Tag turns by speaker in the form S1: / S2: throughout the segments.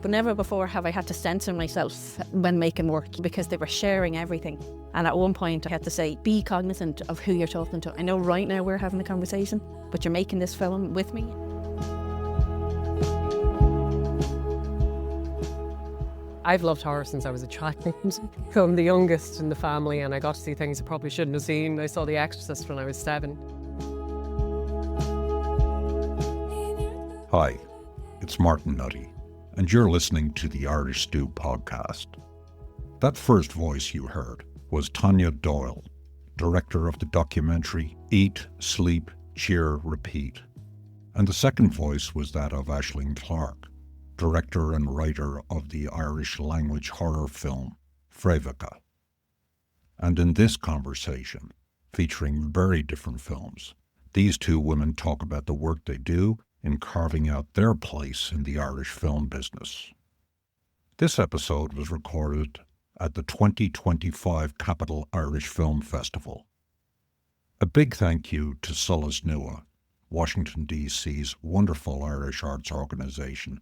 S1: But never before have I had to censor myself when making work because they were sharing everything. And at one point I had to say, be cognizant of who you're talking to. I know right now we're having a conversation, but you're making this film with me.
S2: I've loved horror since I was a child. I'm the youngest in the family and I got to see things I probably shouldn't have seen. I saw The Exorcist when I was 7.
S3: Hi, it's Martin Nutty, and you're listening to the Irish Stew podcast. That first voice you heard was Tanya Doyle, director of the documentary Eat, Sleep, Cheer, Repeat. And the second voice was that of Aislinn Clarke, director and writer of the Irish language horror film Fréwaka. And in this conversation, featuring very different films, these two women talk about the work they do in carving out their place in the Irish film business. This episode was recorded at the 2025 Capital Irish Film Festival. A big thank you to Solas Nua, Washington, D.C.'s wonderful Irish arts organisation,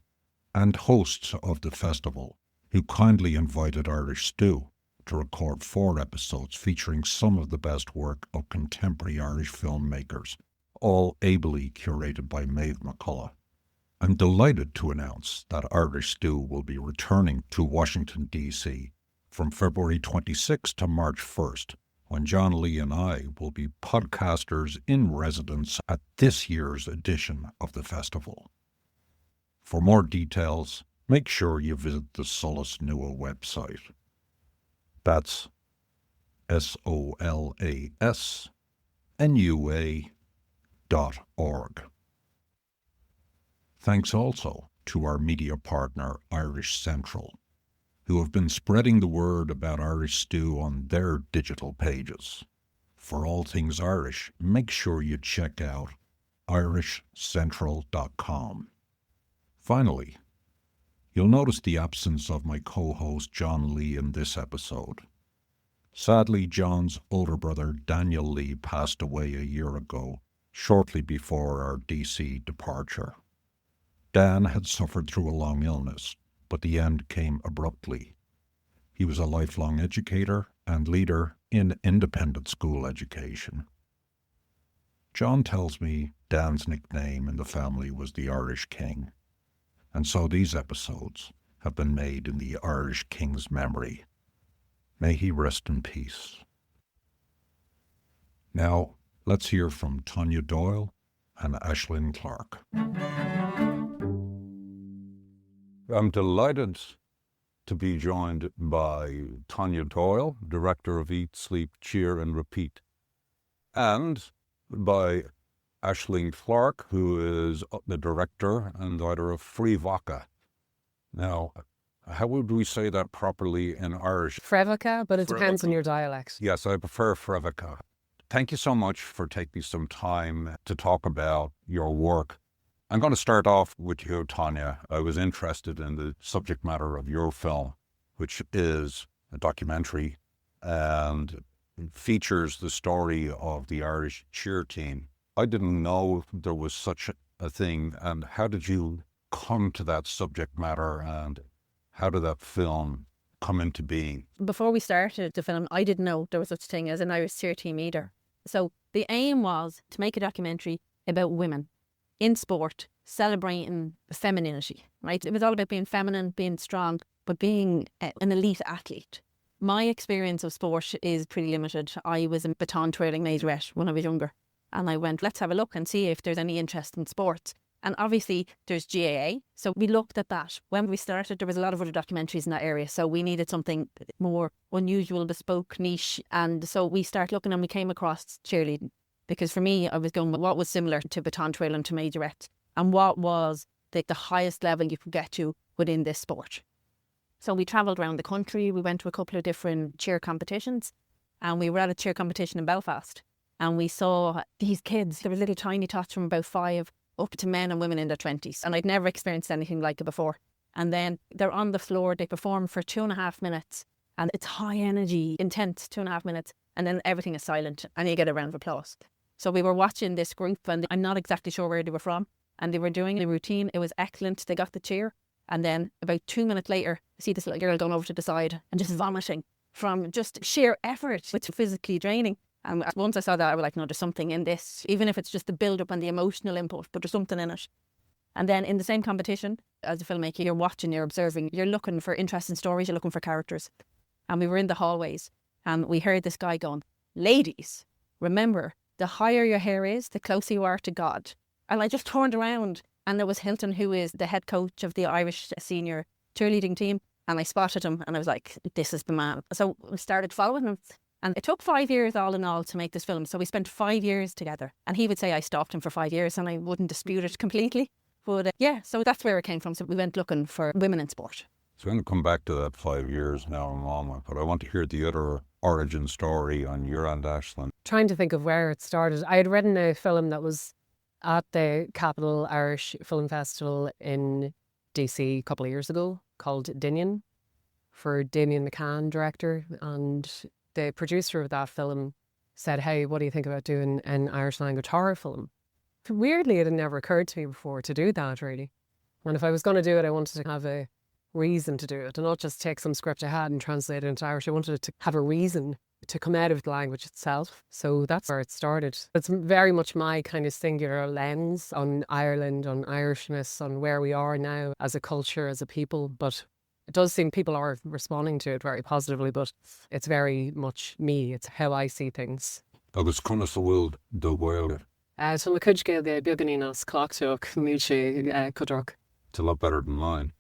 S3: and hosts of the festival, who kindly invited Irish Stew to record 4 episodes featuring some of the best work of contemporary Irish filmmakers, all ably curated by Maeve McCullough. I'm delighted to announce that Irish Stew will be returning to Washington, D.C. from February 26th to March 1st, when John Lee and I will be podcasters in residence at this year's edition of the festival. For more details, make sure you visit the Solas Nua website. That's solasnua.org. Thanks also to our media partner, Irish Central, who have been spreading the word about Irish Stew on their digital pages. For all things Irish, make sure you check out irishcentral.com. Finally, you'll notice the absence of my co-host John Lee in this episode. Sadly, John's older brother Daniel Lee passed away a year ago, shortly before our DC departure. Dan had suffered through a long illness, but the end came abruptly. He was a lifelong educator and leader in independent school education. John tells me Dan's nickname in the family was the Irish King, and so these episodes have been made in the Irish King's memory. May he rest in peace. Now, let's hear from Tanya Doyle and Aislinn Clarke. I'm delighted to be joined by Tanya Doyle, director of Eat, Sleep, Cheer and Repeat, and by Aislinn Clarke, who is the director and writer of Fréwaka. Now, how would we say that properly in Irish?
S2: Fréwaka, but it depends on your dialect.
S3: Yes, I prefer Fréwaka. Thank you so much for taking some time to talk about your work. I'm going to start off with you, Tanya. I was interested in the subject matter of your film, which is a documentary and features the story of the Irish cheer team. I didn't know there was such a thing, and how did you come to that subject matter, and how did that film come into being?
S1: Before we started the film, I didn't know there was such a thing as an Irish cheer team either. So the aim was to make a documentary about women in sport, celebrating femininity, right? It was all about being feminine, being strong, but being an elite athlete. My experience of sport is pretty limited. I was a baton twirling majorette when I was younger. And I went, let's have a look and see if there's any interest in sports. And obviously there's GAA. So we looked at that. When we started, there was a lot of other documentaries in that area. So we needed something more unusual, bespoke, niche. And so we started looking and we came across cheerleading. Because for me, I was going with what was similar to baton twirling to majorette and what was the highest level you could get to within this sport. So we travelled around the country. We went to a couple of different cheer competitions and we were at a cheer competition in Belfast. And we saw these kids, there were little tiny tots from about 5 up to men and women in their 20s. And I'd never experienced anything like it before. And then they're on the floor, they perform for 2.5 minutes. And it's high energy, intense, 2.5 minutes. And then everything is silent and you get a round of applause. So we were watching this group and I'm not exactly sure where they were from. And they were doing the routine. It was excellent. They got the cheer. And then about 2 minutes later, I see this little girl going over to the side and just vomiting from just sheer effort. It's physically draining. And once I saw that, I was like, no, there's something in this, even if it's just the build-up and the emotional input, but there's something in it. And then in the same competition, as a filmmaker, you're watching, you're observing, you're looking for interesting stories, you're looking for characters. And we were in the hallways and we heard this guy going, ladies, remember, the higher your hair is, the closer you are to God. And I just turned around and there was Hilton, who is the head coach of the Irish senior cheerleading team. And I spotted him and I was like, this is the man. So we started following him. And it took 5 years all in all to make this film. So we spent 5 years together. And he would say I stopped him for 5 years and I wouldn't dispute it completely. But yeah, so that's where it came from. So we went looking for women in sport.
S3: So I'm going to come back to that 5 years now in a moment, but I want to hear the other origin story on your and Aislinn.
S2: Trying to think of where it started. I had written a film that was at the Capital Irish Film Festival in DC a couple of years ago called Dinian, for Damien McCann, director. And the producer of that film said, hey, what do you think about doing an Irish language horror film? Weirdly, it had never occurred to me before to do that, really. And if I was going to do it, I wanted to have a reason to do it and not just take some script I had and translate it into Irish. I wanted it to have a reason to come out of the language itself. So that's where it started. It's very much my kind of singular lens on Ireland, on Irishness, on where we are now as a culture, as a people. But it does seem people are responding to it very positively, but it's very much me. It's how I see things.
S3: Agus conna sa bhfuil do bhfuil.
S2: So my coach gave the Buganinus Clocktook, Milche Kudrock.
S3: It's a lot better than mine.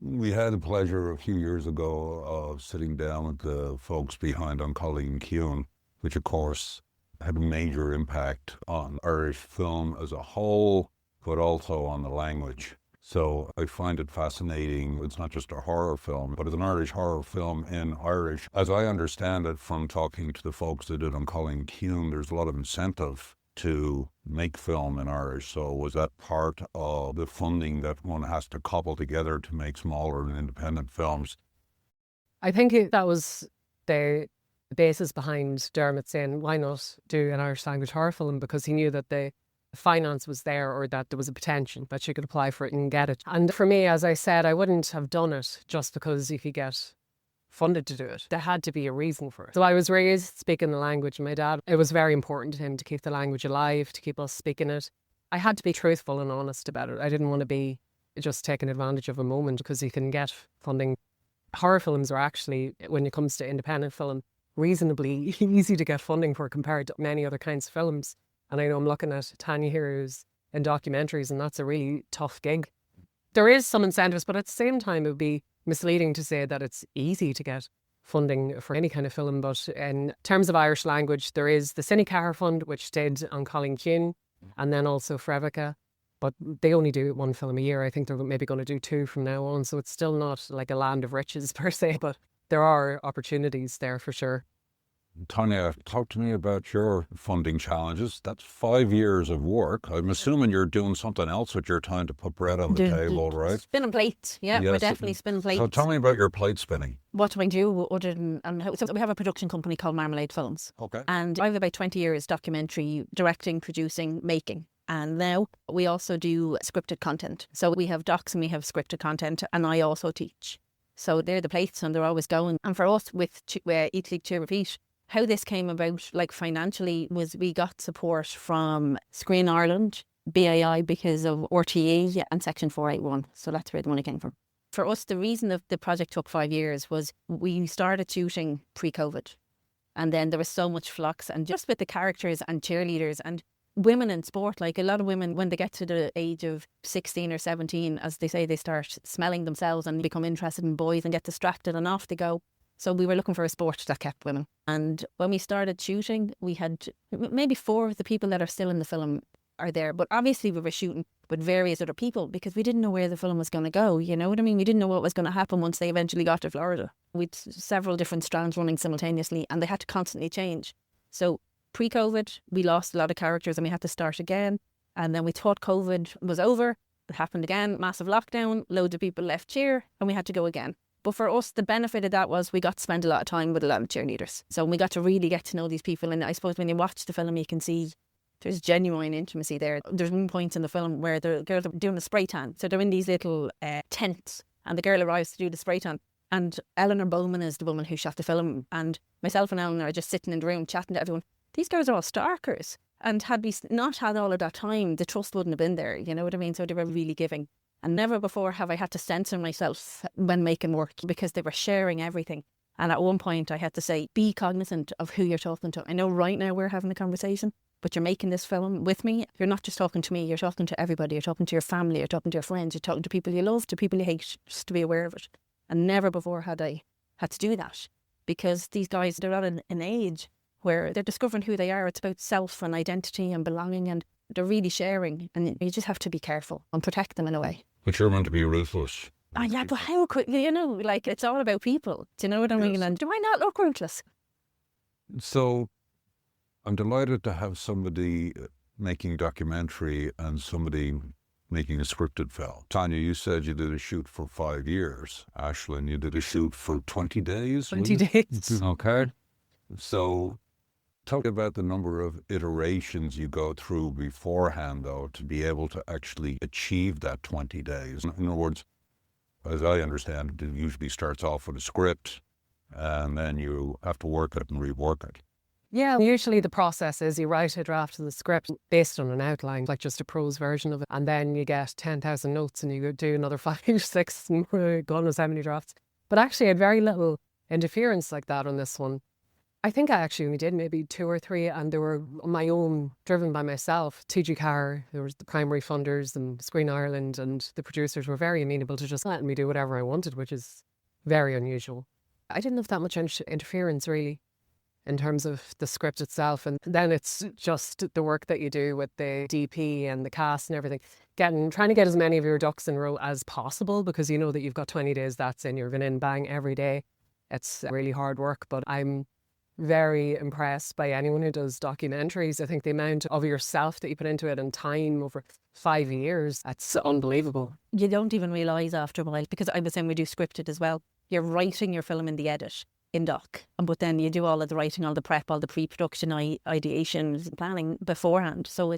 S3: We had the pleasure a few years ago of sitting down with the folks behind On Colleen Kuhn, which of course had a major impact on Irish film as a whole, but also on the language. So I find it fascinating. It's not just a horror film, but it's an Irish horror film in Irish. As I understand it from talking to the folks that did On Colleen Kuhn, there's a lot of incentive to make film in Irish. So was that part of the funding that one has to cobble together to make smaller and independent films?
S2: I think that was the basis behind Dermot saying, why not do an Irish language horror film? Because he knew that the finance was there, or that there was a potential that you could apply for it and get it. And for me, as I said, I wouldn't have done it just because if you get funded to do it, there had to be a reason for it. So I was raised speaking the language. My dad, it was very important to him to keep the language alive, to keep us speaking it. I had to be truthful and honest about it. I didn't want to be just taking advantage of a moment, because you can get funding. Horror films are actually, when it comes to independent film, reasonably easy to get funding for compared to many other kinds of films. And I know I'm looking at Tanya here, who's in documentaries, and that's a really tough gig. There is some incentives, but at the same time, it would be misleading to say that it's easy to get funding for any kind of film. But in terms of Irish language, there is the Cinecar Fund, which did On Colleen Kuhn, and then also Fréwaka. But they only do one film a year. I think they're maybe going to do 2 from now on. So it's still not like a land of riches per se, but there are opportunities there for sure.
S3: Tanya, talk to me about your funding challenges. That's 5 years of work. I'm assuming you're doing something else with your time to put bread on the table, right?
S1: Spinning plates. Yeah,
S3: Yes.
S1: we're definitely spinning plates.
S3: So tell me about your plate spinning.
S1: What do I do other than... so we have a production company called Marmalade Films.
S3: Okay.
S1: And I have about 20 years documentary directing, producing, making. And now we also do scripted content. So we have docs and we have scripted content, and I also teach. So they're the plates and they're always going. And for us with Eat, League, Cheer, Repeat, how this came about, like financially, was we got support from Screen Ireland, BAI, because of RTE and Section 481. So that's where the money came from. For us, the reason that the project took 5 years was we started shooting pre-COVID. And then there was so much flux, and just with the characters and cheerleaders and women in sport, like a lot of women, when they get to the age of 16 or 17, as they say, they start smelling themselves and become interested in boys and get distracted and off they go. So we were looking for a sport that kept women. And when we started shooting, we had maybe 4 of the people that are still in the film are there. But obviously we were shooting with various other people because we didn't know where the film was going to go. You know what I mean? We didn't know what was going to happen once they eventually got to Florida. We'd several different strands running simultaneously, and they had to constantly change. So pre-COVID, we lost a lot of characters and we had to start again. And then we thought COVID was over. It happened again, massive lockdown, loads of people left cheer, and we had to go again. But for us, the benefit of that was we got to spend a lot of time with a lot of cheerleaders. So we got to really get to know these people. And I suppose when you watch the film, you can see There's genuine intimacy there. There's one point in the film where the girls are doing a spray tan. So they're in these little tents and the girl arrives to do the spray tan. And Eleanor Bowman is the woman who shot the film. And myself and Eleanor are just sitting in the room chatting to everyone. These girls are all stalkers. And had we not had all of that time, the trust wouldn't have been there. You know what I mean? So they were really giving. And never before have I had to censor myself when making work because they were sharing everything. And at one point I had to say, be cognizant of who you're talking to. I know right now we're having a conversation, but you're making this film with me. You're not just talking to me, you're talking to everybody. You're talking to your family, you're talking to your friends, you're talking to people you love, to people you hate, just to be aware of it. And never before had I had to do that because these guys, they're at an age where they're discovering who they are. It's about self and identity and belonging, and they're really sharing, and you just have to be careful and protect them in a way.
S3: But you're meant to be ruthless.
S1: Oh yeah, but how could, you know, like it's all about people. Do you know what I mean? And do I not look ruthless?
S3: So I'm delighted to have somebody making documentary and somebody making a scripted film. Tanya, you said you did a shoot for 5 years. Aislinn, you did a shoot for 20 days?
S2: 20 days.
S3: Okay. So talk about the number of iterations you go through beforehand, though, to be able to actually achieve that 20 days. In other words, as I understand it, it usually starts off with a script and then you have to work it and rework it.
S2: Yeah, usually the process is you write a draft of the script based on an outline, like just a prose version of it, and then you get 10,000 notes and you do another 5, 6, God knows how many drafts. But actually I had very little interference like that on this one. I think I actually only did maybe 2 or 3, and they were on my own, driven by myself. TG Carr, there was the primary funders and Screen Ireland, and the producers were very amenable to just letting me do whatever I wanted, which is very unusual. I didn't have that much interference really in terms of the script itself, and then it's just the work that you do with the DP and the cast and everything, trying to get as many of your ducks in a row as possible, because you know that you've got 20 days, that's in, you're going in bang every day. It's really hard work, but I'm very impressed by anyone who does documentaries. I think the amount of yourself that you put into it and time over 5 years, that's unbelievable.
S1: You don't even realise after a while, because I was saying we do scripted as well. You're writing your film in the edit, in doc, but then you do all of the writing, all the prep, all the pre-production, ideation, planning beforehand. So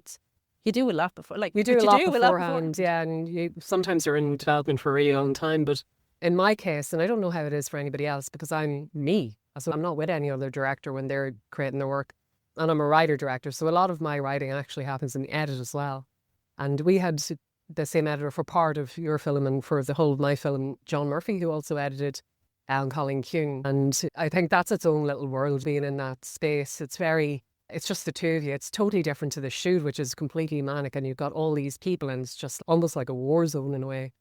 S1: you do a lot before. Like
S2: you do a lot beforehand, yeah, and sometimes you're in development for a really long time. But in my case, and I don't know how it is for anybody else, because I'm me, so I'm not with any other director when they're creating their work, and I'm a writer-director, so a lot of my writing actually happens in the edit as well. And we had the same editor for part of your film and for the whole of my film, John Murphy, who also edited, and Colin Kuhn. And I think that's its own little world, being in that space. It's just the two of you. It's totally different to the shoot, which is completely manic, and you've got all these people, and it's just almost like a war zone in a way.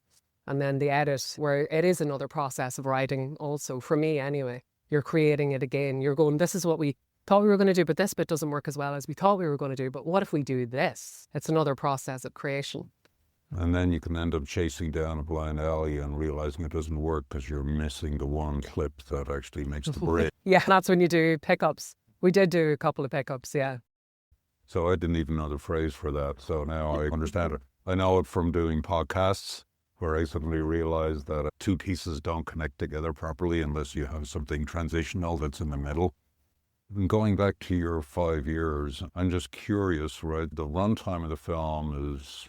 S2: And then the edit, where it is another process of writing also, for me anyway. You're creating it again. You're going, this is what we thought we were going to do, but this bit doesn't work as well as we thought we were going to do. But what if we do this? It's another process of creation.
S3: And then you can end up chasing down a blind alley and realising it doesn't work because you're missing the one clip that actually makes the break.
S2: Yeah, that's when you do pickups. We did do a couple of pickups, yeah.
S3: So I didn't even know the phrase for that. So now I understand it. I know it from doing podcasts, where I suddenly realised that two pieces don't connect together properly unless you have something transitional that's in the middle. And going back to your 5 years, I'm just curious, right? The runtime of the film is,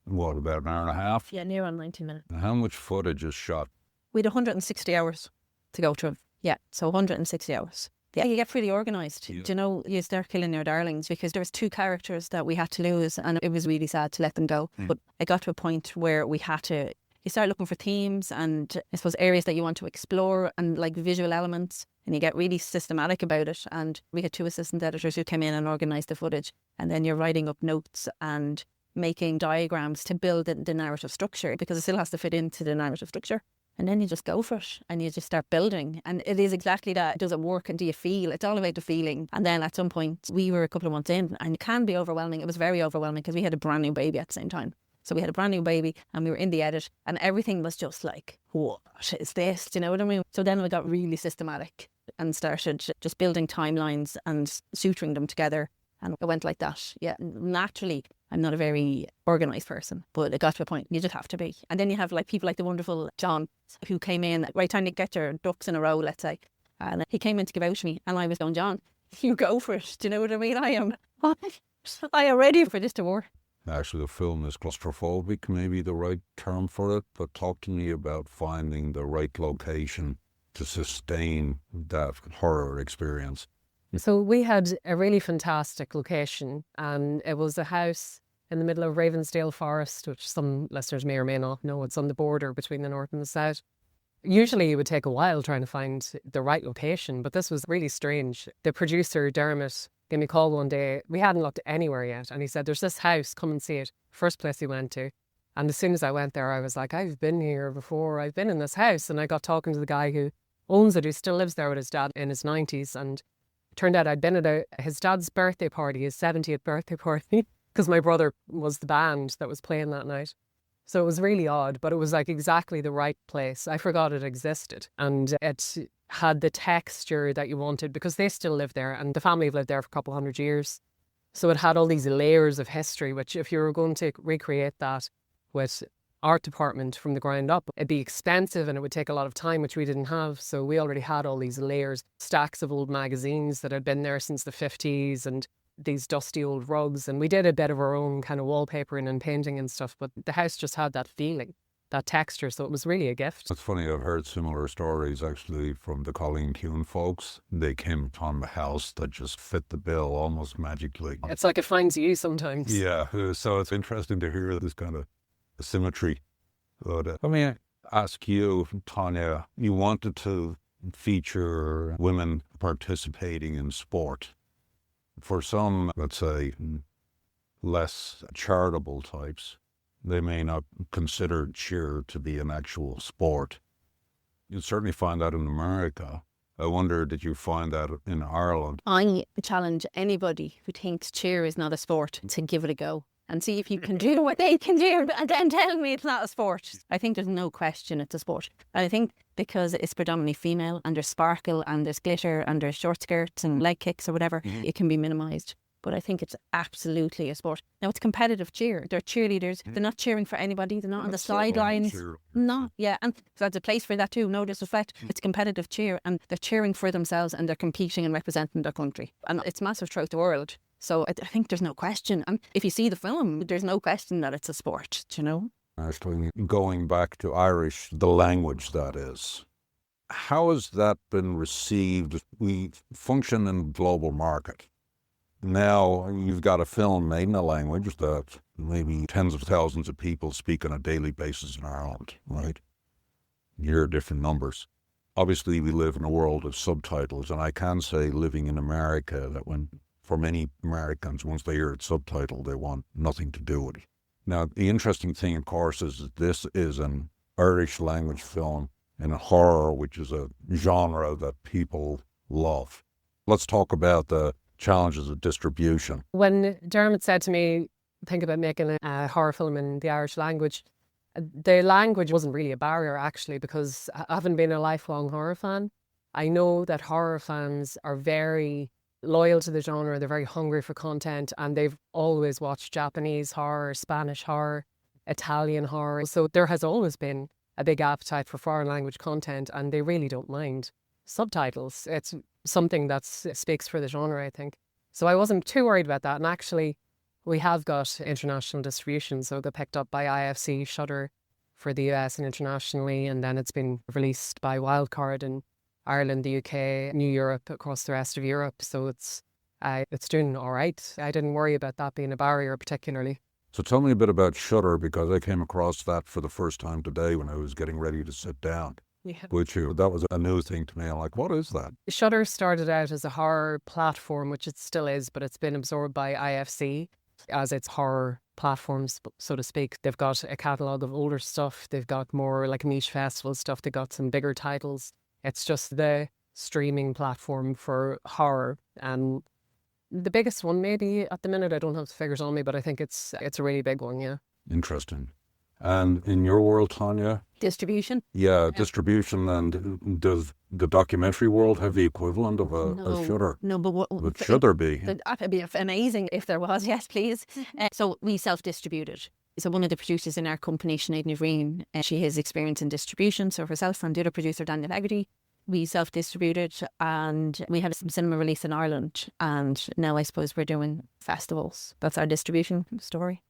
S3: what, about an hour and a half?
S1: Yeah, near on 90 minutes.
S3: How much footage is shot?
S1: We had 160 hours to go through. Yeah, so 160 hours. Yeah, you get pretty organised.
S3: Yeah.
S1: Do you know, you start killing your darlings, because there was 2 characters that we had to lose, and it was really sad to let them go. But it got to a point where we had to, you start looking for themes and I suppose areas that you want to explore and like visual elements, and you get really systematic about it. And we had 2 assistant editors who came in and organised the footage, and then you're writing up notes and making diagrams to build the narrative structure, because it still has to fit into the narrative structure. And then you just go for it and you just start building. And it is exactly that. Does it work, and do you feel? It's all about the feeling. And then at some point, we were a couple of months in, and it can be overwhelming. It was very overwhelming because we had a brand new baby at the same time. So we had a brand new baby and we were in the edit, and everything was just like, what is this? Do you know what I mean? So then we got really systematic and started just building timelines and suturing them together. And it went like that. Yeah, naturally, I'm not a very organised person, but it got to a point you just have to be. And then you have like people like the wonderful John, who came in right time to get your ducks in a row, let's say. And he came in to give out to me, and I was going, John, you go for it. Do you know what I mean? I am, what? Are you ready for this to work?
S3: Actually, the film is claustrophobic, maybe the right term for it, but talk to me about finding the right location to sustain that horror experience.
S2: So we had a really fantastic location, and it was a house in the middle of Ravensdale Forest, which some listeners may or may not know. It's on the border between the north and the south. Usually it would take a while trying to find the right location, but this was really strange. The producer, Dermot, gave me a call one day. We hadn't looked anywhere yet, and he said, there's this house, come and see it. First place he went to. And as soon as I went there, I was like, I've been here before. I've been in this house. And I got talking to the guy who owns it, who still lives there with his dad in his 90s. And it turned out I'd been at his dad's birthday party, his 70th birthday party, because my brother was the band that was playing that night. So it was really odd, but it was like exactly the right place. I forgot it existed. And it had the texture that you wanted because they still live there and the family have lived there for a couple hundred years. So it had all these layers of history, which if you were going to recreate that with art department from the ground up, it'd be expensive and it would take a lot of time, which we didn't have. So we already had all these layers, stacks of old magazines that had been there since the 50s and these dusty old rugs. And we did a bit of our own kind of wallpapering and painting and stuff, but the house just had that feeling, that texture. So it was really a gift.
S3: It's funny, I've heard similar stories actually from the Colleen Kuhn folks. They came upon a house that just fit the bill almost magically.
S2: It's like it finds you sometimes.
S3: Yeah, so it's interesting to hear this kind of symmetry. But let me ask you, Tanya, you wanted to feature women participating in sport. For some, let's say, less charitable types, they may not consider cheer to be an actual sport. You certainly find that in America. I wonder, did you find that in Ireland?
S1: I challenge anybody who thinks cheer is not a sport to give it a go and see if you can do what they can do and then tell me it's not a sport. I think there's no question it's a sport. And I think because it's predominantly female and there's sparkle and there's glitter and there's short skirts and leg kicks or whatever, it can be minimised. But I think it's absolutely a sport. Now, it's competitive cheer. They're cheerleaders. They're not cheering for anybody. They're not on the sidelines. No, yeah. And there's a place for that too, no disrespect. It's competitive cheer and they're cheering for themselves and they're competing and representing their country. And it's massive throughout the world. So I think there's no question. And if you see the film, there's no question that it's a sport, do you know?
S3: Actually, going back to Irish, the language that is, how has that been received? We function in a global market. Now you've got a film made in a language that maybe tens of thousands of people speak on a daily basis in Ireland, right? You're different numbers. Obviously, we live in a world of subtitles, and I can say living in America that for many Americans, once they hear it subtitled, they want nothing to do with it. Now, the interesting thing, of course, is that this is an Irish language film in a horror, which is a genre that people love. Let's talk about the challenges of distribution.
S2: When Dermot said to me, think about making a horror film in the Irish language, the language wasn't really a barrier, actually, because having been a lifelong horror fan, I know that horror fans are very loyal to the genre. They're very hungry for content and they've always watched Japanese horror, Spanish horror, Italian horror. So there has always been a big appetite for foreign language content and they really don't mind subtitles. It's something that speaks for the genre, I think. So I wasn't too worried about that. And actually, we have got international distribution. So it got picked up by IFC Shutter for the US and internationally. And then it's been released by Wildcard in Ireland, the UK, New Europe, across the rest of Europe. So it's doing all right. I didn't worry about that being a barrier particularly.
S3: So tell me a bit about Shutter, because I came across that for the first time today when I was getting ready to sit down.
S2: Yeah.
S3: That was a new thing to me. I'm like, what is that?
S2: Shutter started out as a horror platform, which it still is, but it's been absorbed by IFC as its horror platforms, so to speak. They've got a catalogue of older stuff. They've got more like niche festival stuff. They've got some bigger titles. It's just the streaming platform for horror. And the biggest one, maybe at the minute, I don't have the figures on me, but I think it's a really big one, yeah.
S3: Interesting. And in your world, Tanya?
S1: Distribution?
S3: Yeah, distribution. And does the documentary world have the equivalent of a Shutter?
S1: No, but what
S3: should there be?
S1: That'd be amazing if there was, yes, please. So we self-distributed. So one of the producers in our company, Sinead Nivreen, she has experience in distribution. So herself and the other producer, Daniel Haggerty, we self-distributed, and we had some cinema release in Ireland, and now I suppose we're doing festivals. That's our distribution story.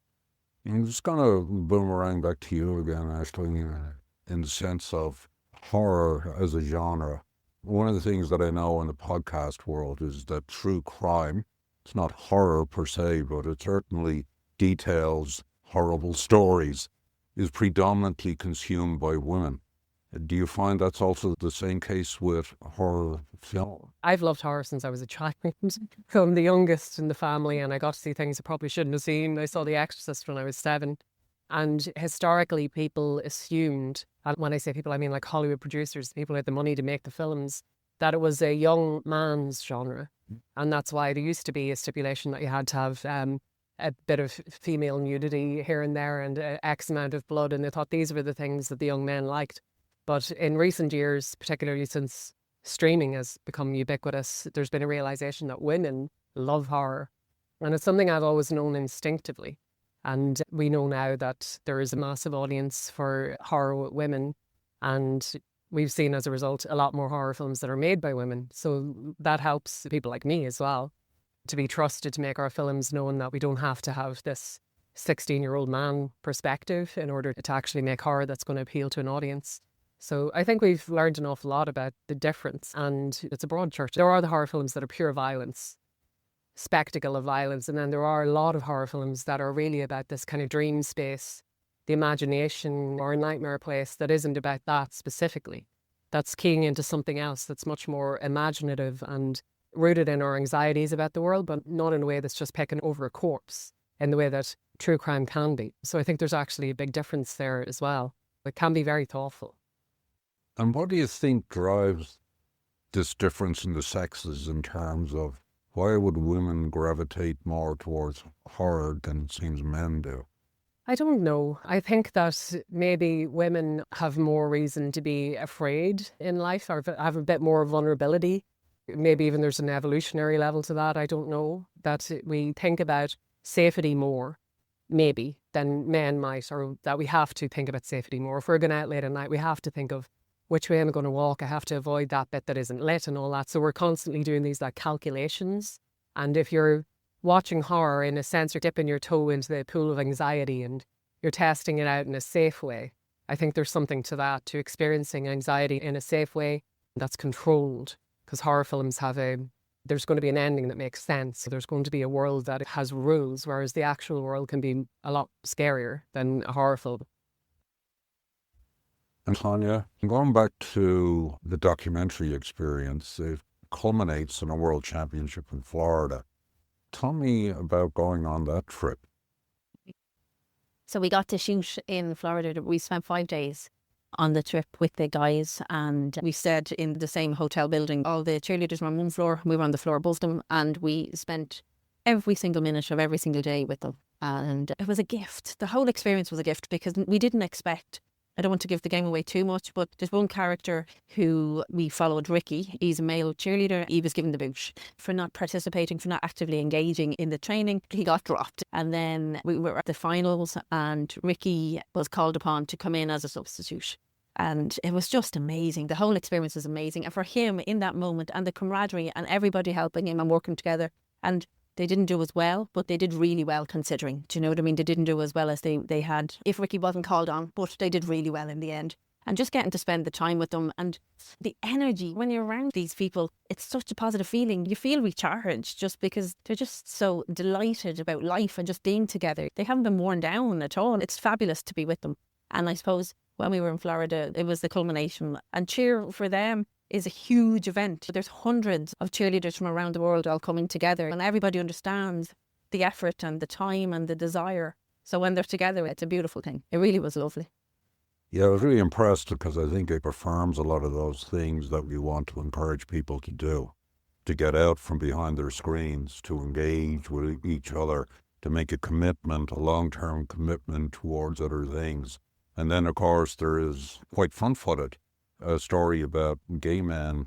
S3: I'm just going to boomerang back to you again, Aislinn, in the sense of horror as a genre. One of the things that I know in the podcast world is that true crime, it's not horror per se, but it certainly details horrible stories, is predominantly consumed by women. Do you find that's also the same case with horror film?
S2: I've loved horror since I was a child. I'm the youngest in the family, and I got to see things I probably shouldn't have seen. I saw The Exorcist when I was 7. And historically, people assumed, and when I say people, I mean like Hollywood producers, people who had the money to make the films, that it was a young man's genre. And that's why there used to be a stipulation that you had to have a bit of female nudity here and there and X amount of blood. And they thought these were the things that the young men liked. But in recent years, particularly since streaming has become ubiquitous, there's been a realization that women love horror. And it's something I've always known instinctively. And we know now that there is a massive audience for horror with women. And we've seen, as a result, a lot more horror films that are made by women. So that helps people like me as well to be trusted to make our films, knowing that we don't have to have this 16-year-old man perspective in order to actually make horror that's going to appeal to an audience. So I think we've learned an awful lot about the difference, and it's a broad church. There are the horror films that are pure violence, spectacle of violence, and then there are a lot of horror films that are really about this kind of dream space, the imagination, or a nightmare place that isn't about that specifically. That's keying into something else that's much more imaginative and rooted in our anxieties about the world, but not in a way that's just picking over a corpse in the way that true crime can be. So I think there's actually a big difference there as well. It can be very thoughtful.
S3: And what do you think drives this difference in the sexes in terms of why would women gravitate more towards horror than it seems men do?
S2: I don't know. I think that maybe women have more reason to be afraid in life, or have a bit more vulnerability. Maybe even there's an evolutionary level to that. I don't know. That we think about safety more, maybe, than men might, or that we have to think about safety more. If we're going out late at night, we have to think of which way am I going to walk? I have to avoid that bit that isn't lit and all that. So we're constantly doing these like calculations. And if you're watching horror, in a sense, you're dipping your toe into the pool of anxiety and you're testing it out in a safe way. I think there's something to that, to experiencing anxiety in a safe way that's controlled. Because horror films there's going to be an ending that makes sense. So there's going to be a world that has rules, whereas the actual world can be a lot scarier than a horror film.
S3: And Tanya, going back to the documentary experience, it culminates in a world championship in Florida. Tell me about going on that trip.
S1: So we got to shoot in Florida. We spent 5 days on the trip with the guys, and we stayed in the same hotel building. All the cheerleaders were on one floor, we were on the floor above them, and we spent every single minute of every single day with them. And it was a gift. The whole experience was a gift because we didn't expect, I don't want to give the game away too much, but there's one character who we followed, Ricky. He's a male cheerleader. He was given the boot for not participating, for not actively engaging in the training. He got dropped. And then we were at the finals and Ricky was called upon to come in as a substitute. And it was just amazing. The whole experience was amazing. And for him in that moment, and the camaraderie and everybody helping him and working together, and they didn't do as well, but they did really well considering. Do you know what I mean? They didn't do as well as they had if Ricky wasn't called on, but they did really well in the end. And just getting to spend the time with them and the energy when you're around these people, it's such a positive feeling. You feel recharged just because they're just so delighted about life and just being together. They haven't been worn down at all. It's fabulous to be with them. And I suppose when we were in Florida, it was the culmination. And cheer for them is a huge event. There's hundreds of cheerleaders from around the world all coming together, and everybody understands the effort and the time and the desire. So when they're together, it's a beautiful thing. It really was lovely.
S3: Yeah, I was really impressed because I think it affirms a lot of those things that we want to encourage people to do, to get out from behind their screens, to engage with each other, to make a commitment, a long-term commitment towards other things. And then, of course, there is quite front-footed a story about gay men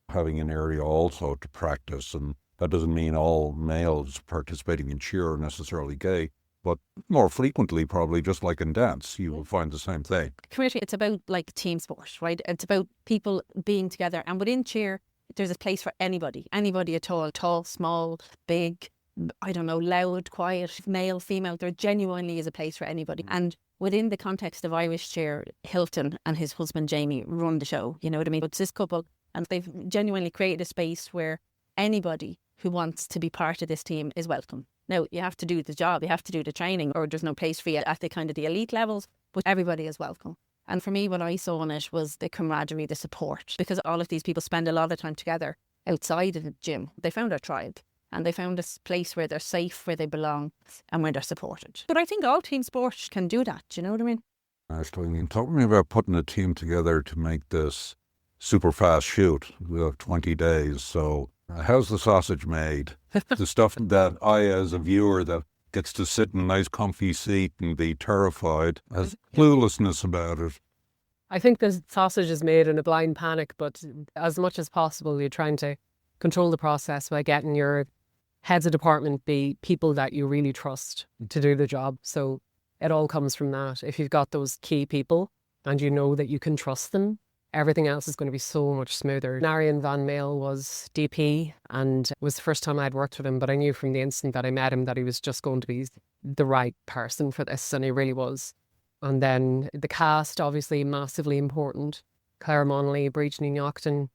S3: having an area also to practice, and that doesn't mean all males participating in cheer are necessarily gay, but more frequently probably, just like in dance, you will find the same thing.
S1: Community, it's about like team sport, right? It's about people being together. And within cheer, there's a place for anybody at all, tall, small, big, I don't know, loud, quiet, male, female. There genuinely is a place for anybody. And within the context of Irish cheer, Hilton and his husband Jamie run the show, you know what I mean? It's this couple, and they've genuinely created a space where anybody who wants to be part of this team is welcome. Now, you have to do the job, you have to do the training, or there's no place for you at the kind of the elite levels, but everybody is welcome. And for me, what I saw in it was the camaraderie, the support, because all of these people spend a lot of time together outside of the gym. They found their tribe, and they found this place where they're safe, where they belong, and where they're supported. But I think all team sport can do that, do you know what I mean?
S3: Actually, talk to me about putting a team together to make this super fast shoot. We have 20 days, so how's the sausage made? The stuff that I, as a viewer that gets to sit in a nice comfy seat and be terrified, has cluelessness about it.
S2: I think the sausage is made in a blind panic, but as much as possible, you're trying to control the process by getting your heads of department be people that you really trust to do the job. So it all comes from that. If you've got those key people and you know that you can trust them, everything else is going to be so much smoother. Narian Van Mail was DP, and it was the first time I'd worked with him, but I knew from the instant that I met him that he was just going to be the right person for this, and he really was. And then the cast, obviously massively important. Claire Monley, Bríd Ní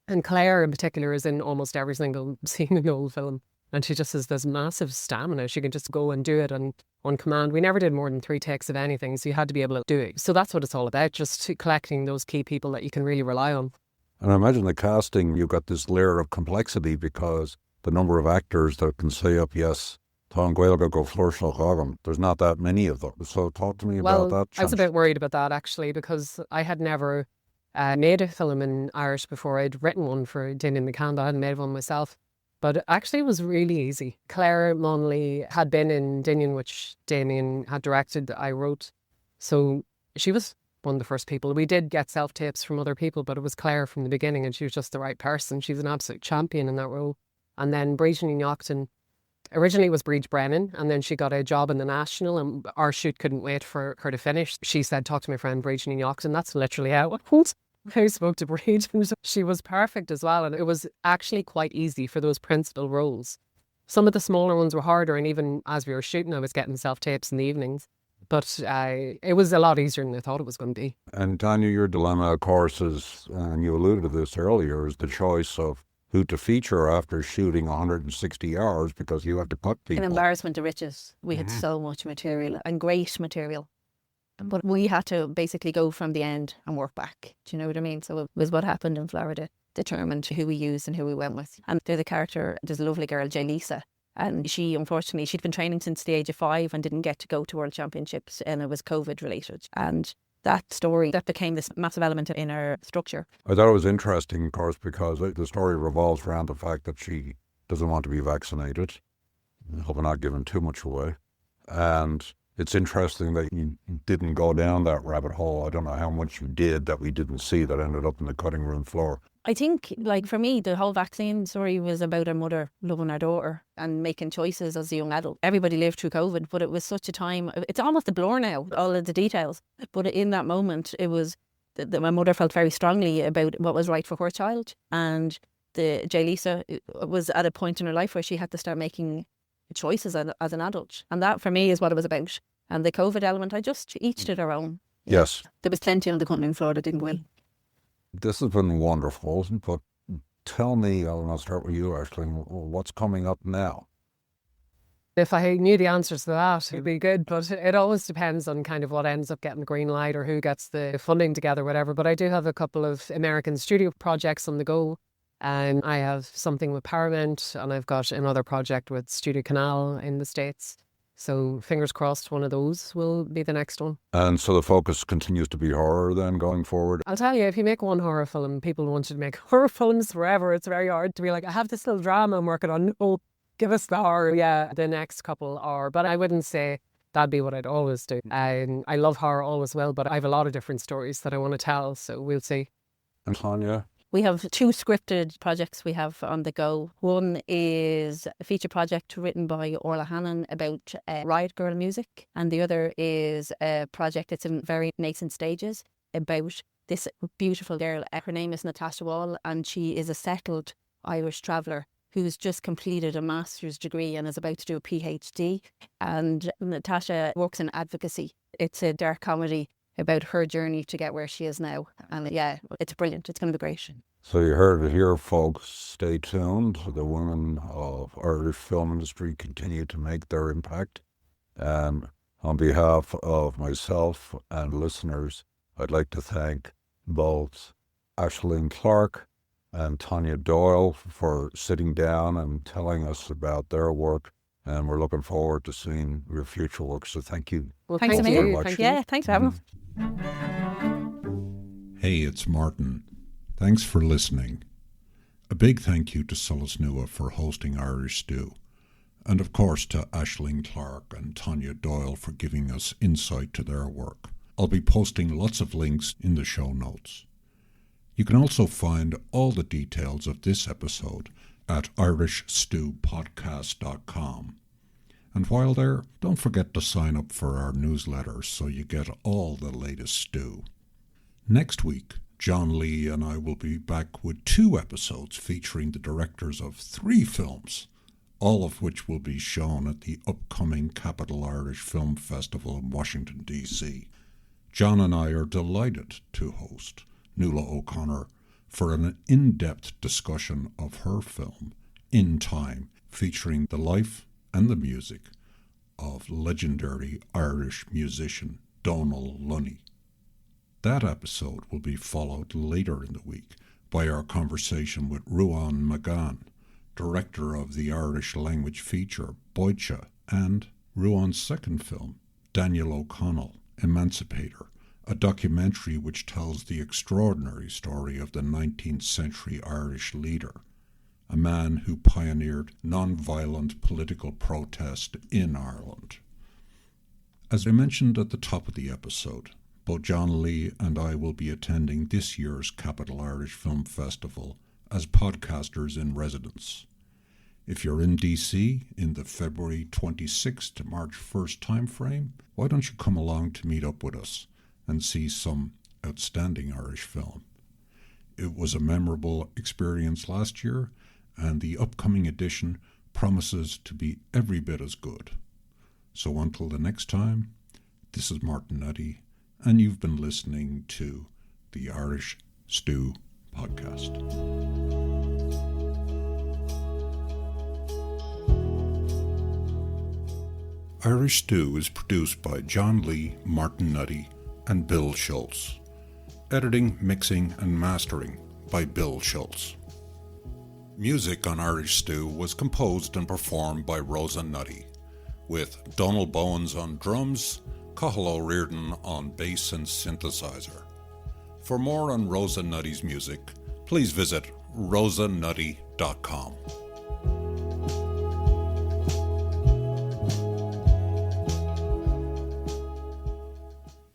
S2: and Claire in particular is in almost every single scene in the old film. And she just has this massive stamina. She can just go and do it on command. We never did more than 3 takes of anything, so you had to be able to do it. So that's what it's all about, just collecting those key people that you can really rely on.
S3: And I imagine the casting, you've got this layer of complexity because the number of actors that can say up, yes, Tá Gaeilge go flúirseach agam, there's not that many of them. So talk to me about that.
S2: I was a bit worried about that, actually, because I had never made a film in Irish before. I'd written one for Damien McCann. I hadn't made one myself. But actually it was really easy. Claire Monley had been in Dinian, which Damien had directed, that I wrote. So she was one of the first people. We did get self-tapes from other people, but it was Claire from the beginning, and she was just the right person. She was an absolute champion in that role. And then Bríd Ní originally was Bríd Brennan, and then she got a job in the National, and our shoot couldn't wait for her to finish. She said, talk to my friend Bríd Ní. That's literally how it went. I spoke to Bríd, and she was perfect as well. And it was actually quite easy for those principal roles. Some of the smaller ones were harder, and even as we were shooting, I was getting self-tapes in the evenings. But it was a lot easier than I thought it was going to be. And
S3: Tanya, your dilemma, of course, is, and you alluded to this earlier, is the choice of who to feature after shooting 160 hours, because you have to cut people.
S1: An embarrassment of riches. We had so much material, and great material. But we had to basically go from the end and work back. Do you know what I mean? So it was what happened in Florida determined who we used and who we went with. And there's a lovely girl, Jaylisa. And she, unfortunately, she'd been training since the age of 5 and didn't get to go to World Championships, and it was COVID related. And that story, that became this massive element in our structure.
S3: I thought it was interesting, of course, because the story revolves around the fact that she doesn't want to be vaccinated. I hope I'm not giving too much away. And it's interesting that you didn't go down that rabbit hole. I don't know how much you did that we didn't see that ended up on the cutting room floor.
S1: I think, like, for me, the whole vaccine story was about a mother loving her daughter and making choices as a young adult. Everybody lived through COVID, but it was such a time, it's almost a blur now, all of the details. But in that moment, it was that my mother felt very strongly about what was right for her child. And Jaylisa was at a point in her life where she had to start making choices as an adult. And that, for me, is what it was about. And the COVID element, each to their own.
S3: Yes.
S1: There was plenty on the cutting room floor that didn't win.
S3: This has been wonderful, but tell me, I'll start with you, Aislinn, what's coming up now?
S2: If I knew the answers to that, it'd be good, but it always depends on kind of what ends up getting the green light or who gets the funding together, whatever. But I do have a couple of American studio projects on the go. And I have something with Paramount, and I've got another project with Studio Canal in the States. So fingers crossed one of those will be the next one. And
S3: so the focus continues to be horror then going forward?
S2: I'll tell you, if you make one horror film, people want you to make horror films forever. It's very hard to be like, I have this little drama I'm working on. Oh, give us the horror. Yeah, the next couple are. But I wouldn't say that'd be what I'd always do. And I love horror always will, but I have a lot of different stories that I want to tell. So we'll see.
S3: And Tanya,
S1: We have 2 scripted projects we have on the go. One is a feature project written by Orla Hannon about Riot Girl music, and the other is a project that's in very nascent stages about this beautiful girl. Her name is Natasha Wall, and she is a settled Irish traveller who's just completed a master's degree and is about to do a PhD. And Natasha works in advocacy. It's a dark comedy about her journey to get where she is now. And yeah, it's brilliant. It's going to be great.
S3: So you heard it here, folks. Stay tuned. The women of Irish film industry continue to make their impact. And on behalf of myself and listeners, I'd like to thank both Aislinn Clarke and Tanya Doyle for sitting down and telling us about their work. And we're looking forward to seeing your future work. So thank you.
S1: Well, thanks
S3: very much.
S1: Yeah, thanks for having us.
S3: Hey, it's Martin. Thanks for listening. A big thank you to Solas Nua for hosting Irish Stew. And of course to Aislinn Clarke and Tanya Doyle for giving us insight to their work. I'll be posting lots of links in the show notes. You can also find all the details of this episode at irishstewpodcast.com. And while there, don't forget to sign up for our newsletter so you get all the latest stew. Next week, John Lee and I will be back with 2 episodes featuring the directors of 3 films, all of which will be shown at the upcoming Capital Irish Film Festival in Washington, D.C. John and I are delighted to host Nuala O'Connor for an in-depth discussion of her film, In Time, featuring the life and the music of legendary Irish musician Donal Lunny. That episode will be followed later in the week by our conversation with Ruan McGann, director of the Irish language feature Boicha, and Ruan's second film, Daniel O'Connell, Emancipator, a documentary which tells the extraordinary story of the 19th century Irish leader, a man who pioneered non-violent political protest in Ireland. As I mentioned at the top of the episode, both John Lee and I will be attending this year's Capital Irish Film Festival as podcasters in residence. If you're in DC in the February 26th to March 1st timeframe, why don't you come along to meet up with us and see some outstanding Irish film? It was a memorable experience last year, and the upcoming edition promises to be every bit as good. So until the next time, this is Martin Nutty, and you've been listening to the Irish Stew Podcast. Irish Stew is produced by John Lee, Martin Nutty, and Bill Schultz. Editing, mixing, and mastering by Bill Schultz. Music on Irish Stew was composed and performed by Rosa Nutty, with Donald Bowens on drums, Cathal O'Riordan on bass and synthesizer. For more on Rosa Nutty's music, please visit rosanutty.com.